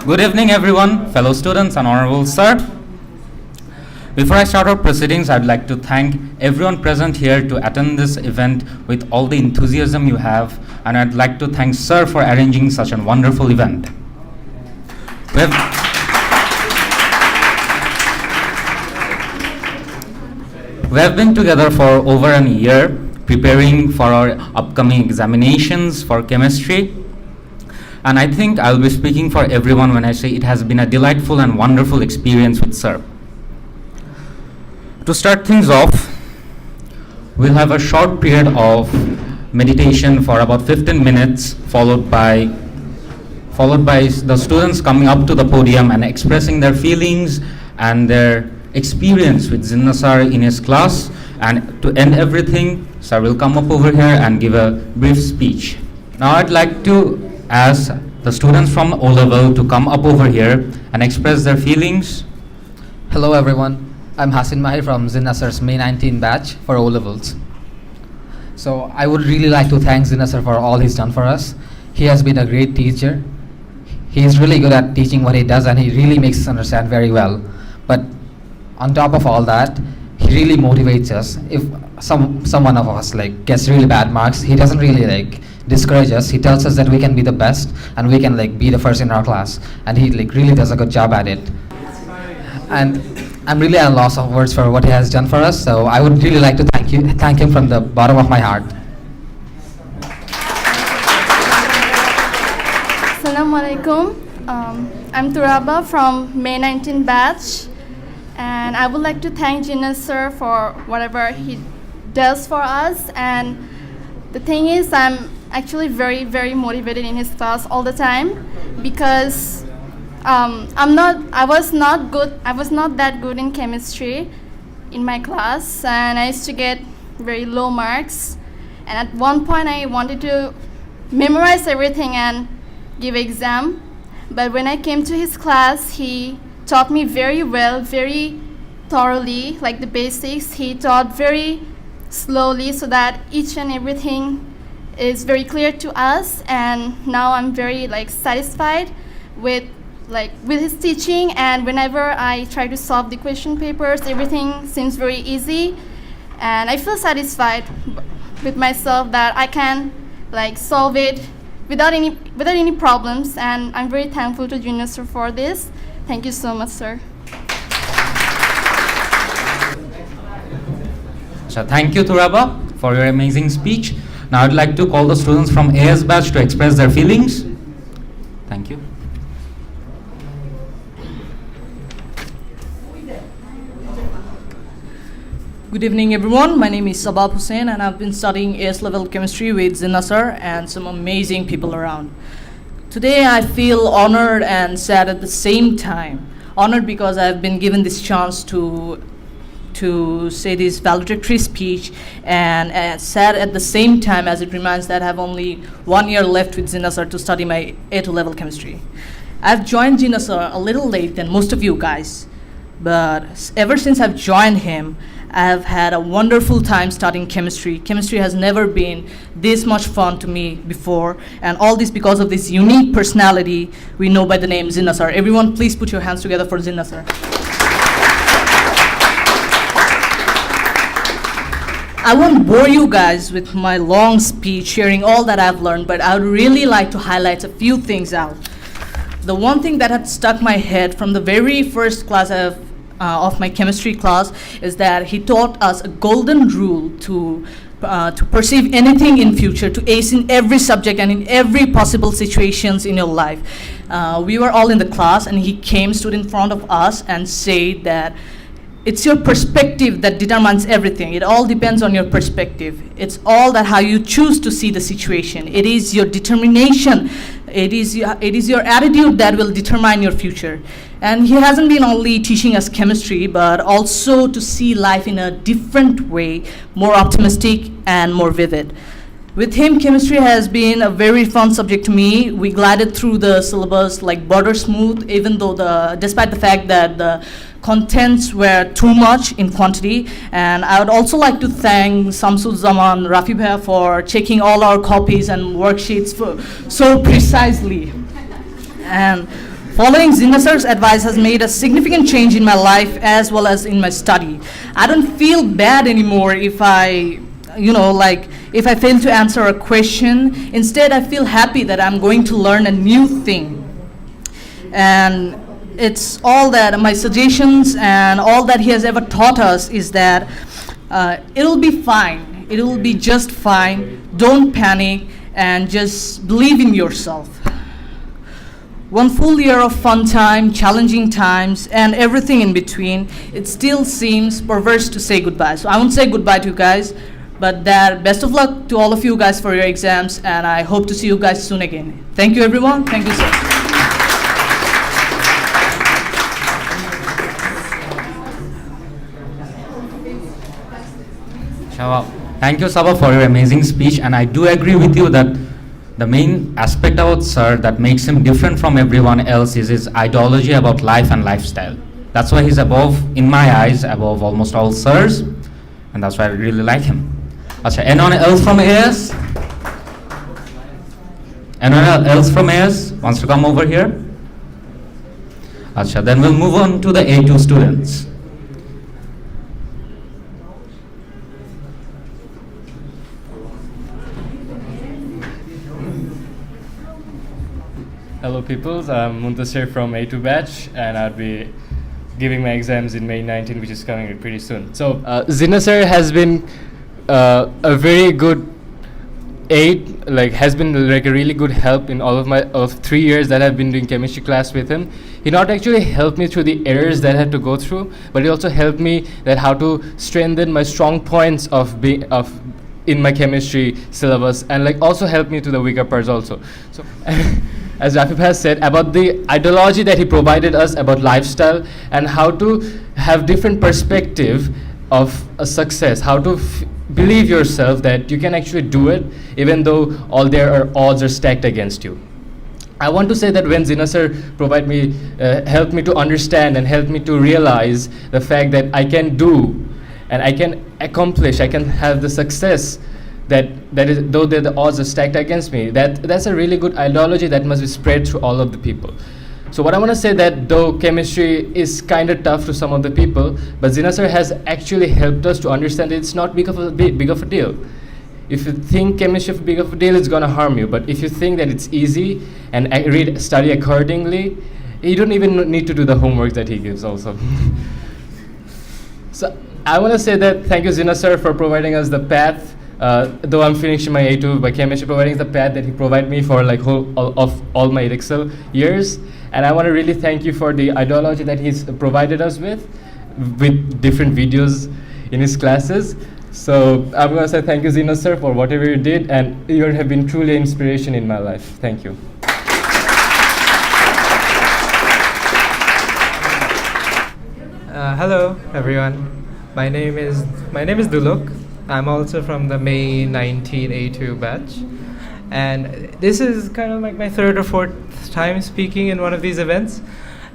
Good evening, everyone, fellow students and honorable sir. Before I start our proceedings, I'd like to thank everyone present here to attend this event with all the enthusiasm you have, and I'd like to thank sir for arranging such a wonderful event. We have been together for over a year preparing for our upcoming examinations for chemistry. And I think I'll be speaking for everyone when I say it has been a delightful and wonderful experience with sir. To start things off, we'll have a short period of meditation for about 15 minutes, followed by the students coming up to the podium and expressing their feelings and their experience with Zinnah Sir in his class. And to end everything, sir will come up over here and give a brief speech. Now I'd like to ask the students from O level to come up over here and express their feelings. Hello everyone, I'm Hasin Mahir from Zinnah Sir's May 19 batch for O levels. So I would really like to thank Zinnah Sir for all he's done for us. He has been a great teacher. He's really good at teaching what he does, and he really makes us understand very well. But on top of all that, he really motivates us. If someone of us gets really bad marks, he doesn't really discourage us. He tells us that we can be the best and we can be the first in our class, and he really does a good job at it. And I'm really at a loss of words for what he has done for us, so I would really like to thank him from the bottom of my heart. Assalamu alaikum. I'm Turaba from May 19 batch, and I would like to thank Zinnah Sir for whatever he does for us. And the thing is, I'm actually very, very motivated in his class all the time, because I was not that good in chemistry in my class, and I used to get very low marks. And at one point I wanted to memorize everything and give exam, but when I came to his class, he taught me very well, very thoroughly, like the basics. He taught very slowly so that each and everything is very clear to us, and now I'm very satisfied with his teaching. And whenever I try to solve the question papers, everything seems very easy, and I feel satisfied with myself that I can solve it without any problems. And I'm very thankful to Zinnah Sir for this. Thank you so much, sir. So thank you, Turaba, for your amazing speech. Now I'd like to call the students from AS batch to express their feelings. Thank you. Good evening, everyone. My name is Sabab Hussain, and I've been studying AS level chemistry with Zinnah Sir and some amazing people around. Today I feel honored and sad at the same time. Honored because I've been given this chance to say this valedictory speech, and sad at the same time, as it reminds that I have only 1 year left with Zinnah Sir to study my A2 level chemistry. I've joined Zinnah Sir a little late than most of you guys, but ever since I've joined him, I've had a wonderful time studying chemistry. Chemistry has never been this much fun to me before, and all this because of this unique personality we know by the name Zinnah Sir. Everyone, please put your hands together for Zinnah Sir. I won't bore you guys with my long speech sharing all that I've learned, but I would really like to highlight a few things out. The one thing that had stuck my head from the very first class of my chemistry class is that he taught us a golden rule to perceive anything in future, to ace in every subject and in every possible situations in your life. We were all in the class, and he stood in front of us and said that it's your perspective that determines everything. It all depends on your perspective. It's all that how you choose to see the situation. It is your determination. It is your attitude that will determine your future. And he hasn't been only teaching us chemistry, but also to see life in a different way, more optimistic and more vivid. With him, chemistry has been a very fun subject to me. We glided through the syllabus like butter smooth, even though despite the fact that the contents were too much in quantity. And I would also like to thank Samsud Zaman Rafi Bhaiya for checking all our copies and worksheets so precisely. And Following Zinnah Sir's advice has made a significant change in my life as well as in my study. I don't feel bad anymore if I if I fail to answer a question. Instead, I feel happy that I'm going to learn a new thing. And it's all that my suggestions and all that he has ever taught us is that it'll be fine. It will be just fine. Don't panic and just believe in yourself. One full year of fun time, challenging times, and everything in between, it still seems perverse to say goodbye. So I won't say goodbye to you guys, but that best of luck to all of you guys for your exams, and I hope to see you guys soon again. Thank you, everyone. Thank you, sir. Thank you, Sabha, for your amazing speech, and I do agree with you that the main aspect about Sir that makes him different from everyone else is his ideology about life and lifestyle. That's why he's above, in my eyes, above almost all Sirs, and that's why I really like him. Achha, anyone else from AS? Anyone else from AS wants to come over here? Achha, then we'll move on to the A2 students. Hello peoples, I'm Zinnah Sir from A2 batch, and I'll be giving my exams in May 19, which is coming pretty soon. So Zinnah Sir has been a very good aid, has been a really good help in all of 3 years that I've been doing chemistry class with him. He not actually helped me through the errors that I had to go through, but he also helped me that how to strengthen my strong points in my chemistry syllabus, and also helped me to the weaker parts also. So as Rafif has said about the ideology that he provided us about lifestyle and how to have different perspective of a success, how to believe yourself that you can actually do it even though all odds are stacked against you. I want to say that when Zinnah Sir helped me to understand and helped me to realize the fact that I can do and I can accomplish, I can have the success that is, though the odds are stacked against me, that's a really good ideology that must be spread through all of the people. So what I want to say that though chemistry is kind of tough to some of the people, but Zinnah Sir has actually helped us to understand that it's not big of a deal. If you think chemistry is big of a deal, it's going to harm you. But if you think that it's easy and study accordingly, you don't even need to do the homework that he gives also. So I want to say that thank you, Zinnah Sir, for providing us the path. Though I'm finishing my A2 by chemistry, providing the path that he provided me for all my Excel years. And I want to really thank you for the ideology that he's provided us with different videos in his classes. So I'm going to say thank you, Zinnah Sir, for whatever you did, and you have been truly an inspiration in my life. Thank you. Hello, everyone. My name is Dulok. I'm also from the May 19 A2 batch, and this is kind of like my third or fourth time speaking in one of these events,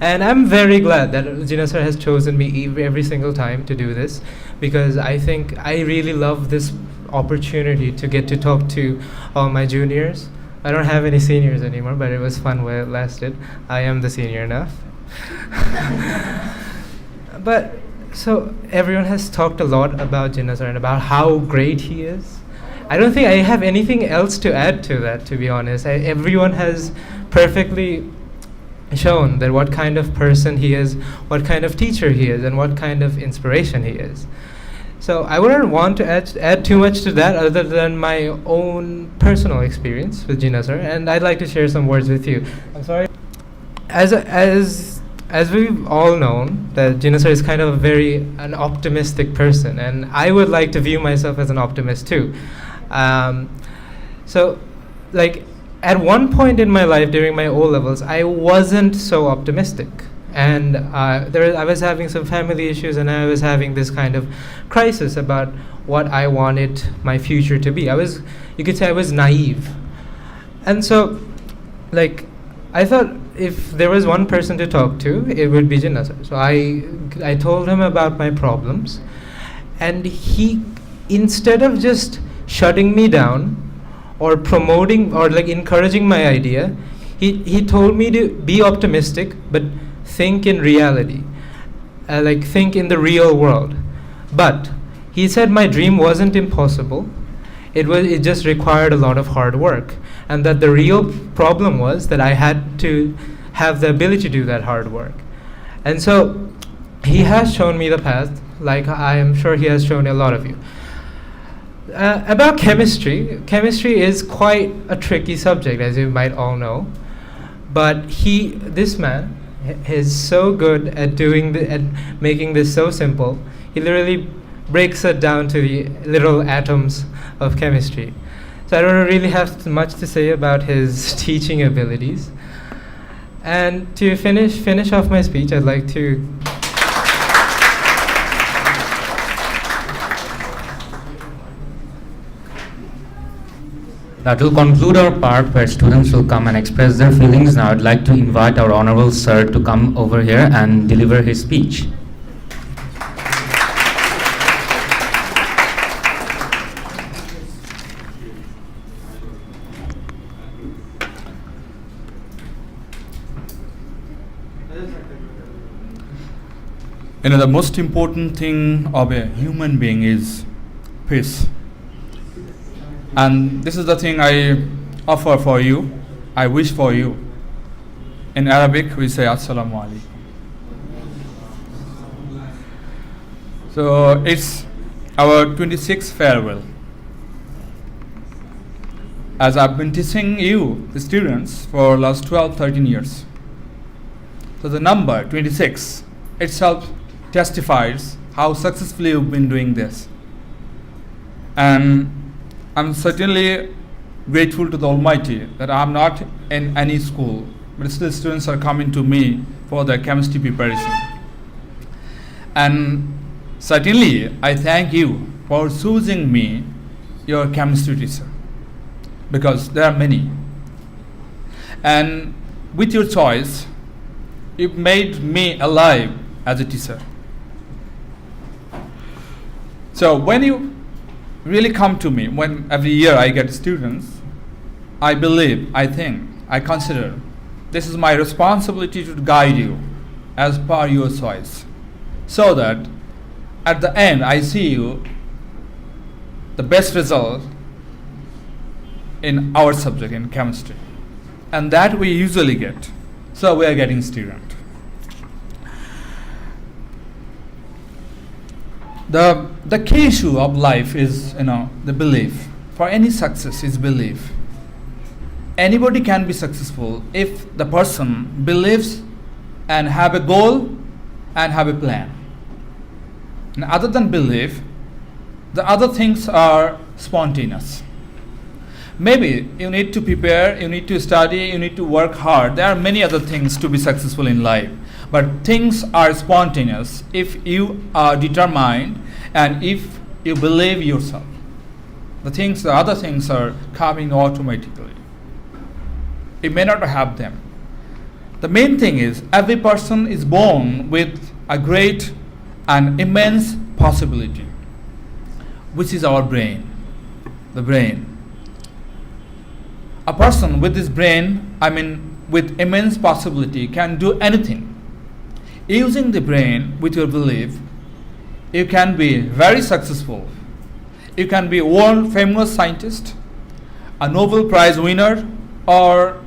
and I'm very glad that Zinnah Sir has chosen me every single time to do this, because I think I really love this opportunity to get to talk to all my juniors. I don't have any seniors anymore, but it was fun while it lasted. I am the senior enough. But so everyone has talked a lot about Zinnah Sir and about how great he is. I don't think I have anything else to add to that, to be honest. Everyone has perfectly shown that what kind of person he is, what kind of teacher he is, and what kind of inspiration he is. So I wouldn't want to add too much to that other than my own personal experience with Zinnah Sir, and I'd like to share some words with you. I'm sorry. As we've all known, that Zinnah Sir is kind of an optimistic person, and I would like to view myself as an optimist too. So, at one point in my life during my O-levels, I wasn't so optimistic, and I was having some family issues, and I was having this kind of crisis about what I wanted my future to be. You could say I was naive, and so, I thought if there was one person to talk to, it would be Zinnah Sir. So I told him about my problems, and he, instead of just shutting me down or promoting or encouraging my idea, he told me to be optimistic, but think in reality, like think in the real world. But he said my dream wasn't impossible. It just required a lot of hard work, and that the real problem was that I had to have the ability to do that hard work. And so he has shown me the path, like I am sure he has shown a lot of you. About chemistry is quite a tricky subject, as you might all know. But this man is so good at at making this so simple. He literally breaks it down to the little atoms of chemistry. So I don't really have much to say about his teaching abilities. And to finish off my speech, I'd like to That will conclude our part where students will come and express their feelings. Now I'd like to invite our Honorable Sir to come over here and deliver his speech. The most important thing of a human being is peace. And this is the thing I offer for you, I wish for you. In Arabic, we say Assalamu alaikum. So it's our 26th farewell. As I've been teaching you, the students, for last 12-13 years. So the number 26 itself testifies how successfully you've been doing this. And I'm certainly grateful to the Almighty that I'm not in any school, but still students are coming to me for their chemistry preparation. And certainly I thank you for choosing me your chemistry teacher, because there are many. And with your choice, it made me alive as a teacher. So when you really come to me, when every year I get students, I believe, I think, I consider this is my responsibility to guide you as per your choice, so that at the end I see you the best result in our subject, in chemistry. And that we usually get. So we are getting student. The key issue of life is, the belief. For any success is belief. Anybody can be successful if the person believes and have a goal and have a plan. And other than belief, the other things are spontaneous. Maybe you need to prepare, you need to study, you need to work hard. There are many other things to be successful in life. But things are spontaneous if you are determined and if you believe yourself. The other things are coming automatically. You may not have them. The main thing is every person is born with a great and immense possibility, which is our brain, the brain. A person with this brain, with immense possibility, can do anything. Using the brain with your belief, you can be very successful. You can be a world famous scientist, a Nobel Prize winner, or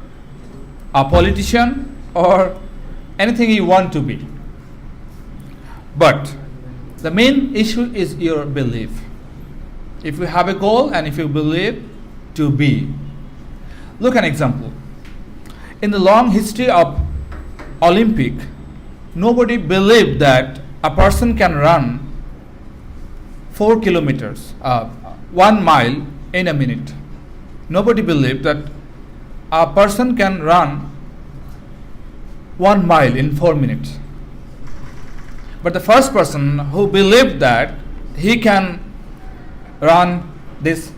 a politician, or anything you want to be. But the main issue is your belief. If you have a goal and if you believe to be. Look an example. In the long history of Olympic, nobody believed that a person can run 4 kilometers, 1 mile in a minute. Nobody believed that a person can run 1 mile in 4 minutes. But the first person who believed that he can run this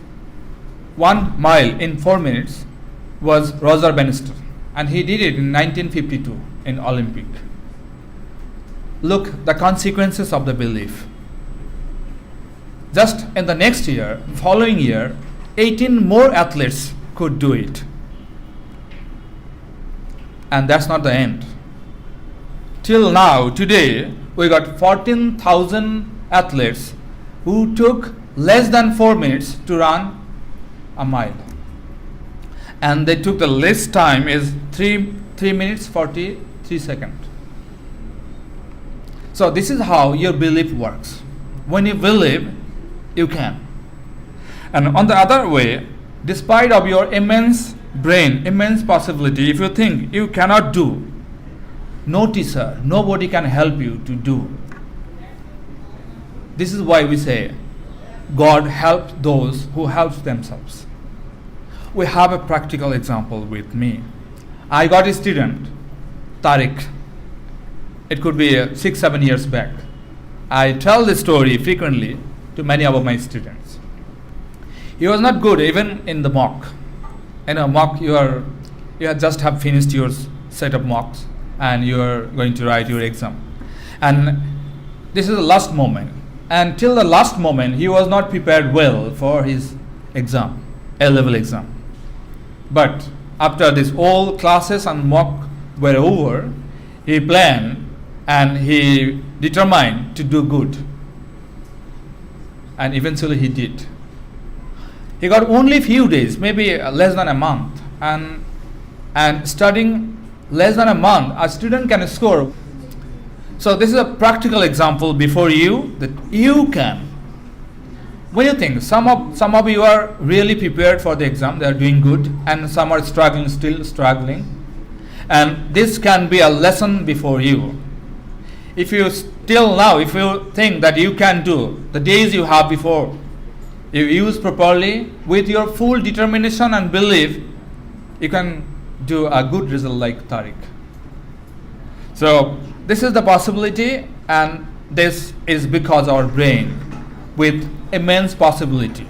1 mile in 4 minutes was Roger Bannister, and he did it in 1952 in Olympic. Look, the consequences of the belief. Just in the next year, following year, 18 more athletes could do it. And that's not the end. Till now, today, we got 14,000 athletes who took less than 4 minutes to run a mile. And they took the least time is 3 minutes 43 seconds. So this is how your belief works. When you believe, you can. And on the other way, despite of your immense brain, immense possibility, if you think you cannot do, no teacher, nobody can help you to do. This is why we say, God helps those who help themselves. We have a practical example with me. I got a student, Tariq. It could be 6-7 years back. I tell this story frequently to many of my students. He was not good even in the mock. In a mock, you just have finished your set of mocks and you are going to write your exam. And this is the last moment. And till the last moment, he was not prepared well for his exam, A-level exam. But after this all classes and mock were over, he planned and he determined to do good. And eventually he did. He got only few days, maybe less than a month. And studying less than a month, a student can score. So this is a practical example before you that you can. When you think, some of you are really prepared for the exam, they are doing good, and some are struggling, still struggling. And this can be a lesson before you. If you think that you can do, the days you have before, you use properly with your full determination and belief, you can do a good result like Tariq. So this is the possibility, and this is because our brain with immense possibility.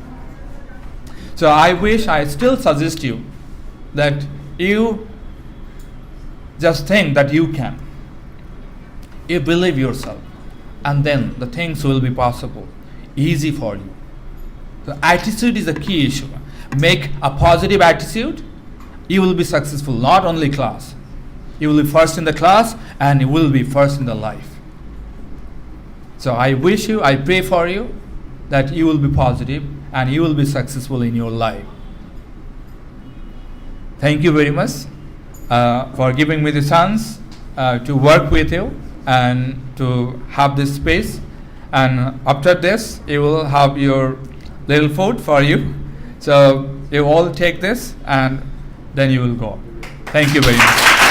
So I still suggest you that you just think that you can. You believe yourself, and then the things will be possible, easy for you. The attitude is the key issue. Make a positive attitude, you will be successful, not only class. You will be first in the class and you will be first in the life. So I pray for you that you will be positive and you will be successful in your life. Thank you very much for giving me the chance to work with you and to have this space. And after this, you will have your little food for you. So you all take this and then you will go. Thank you very much.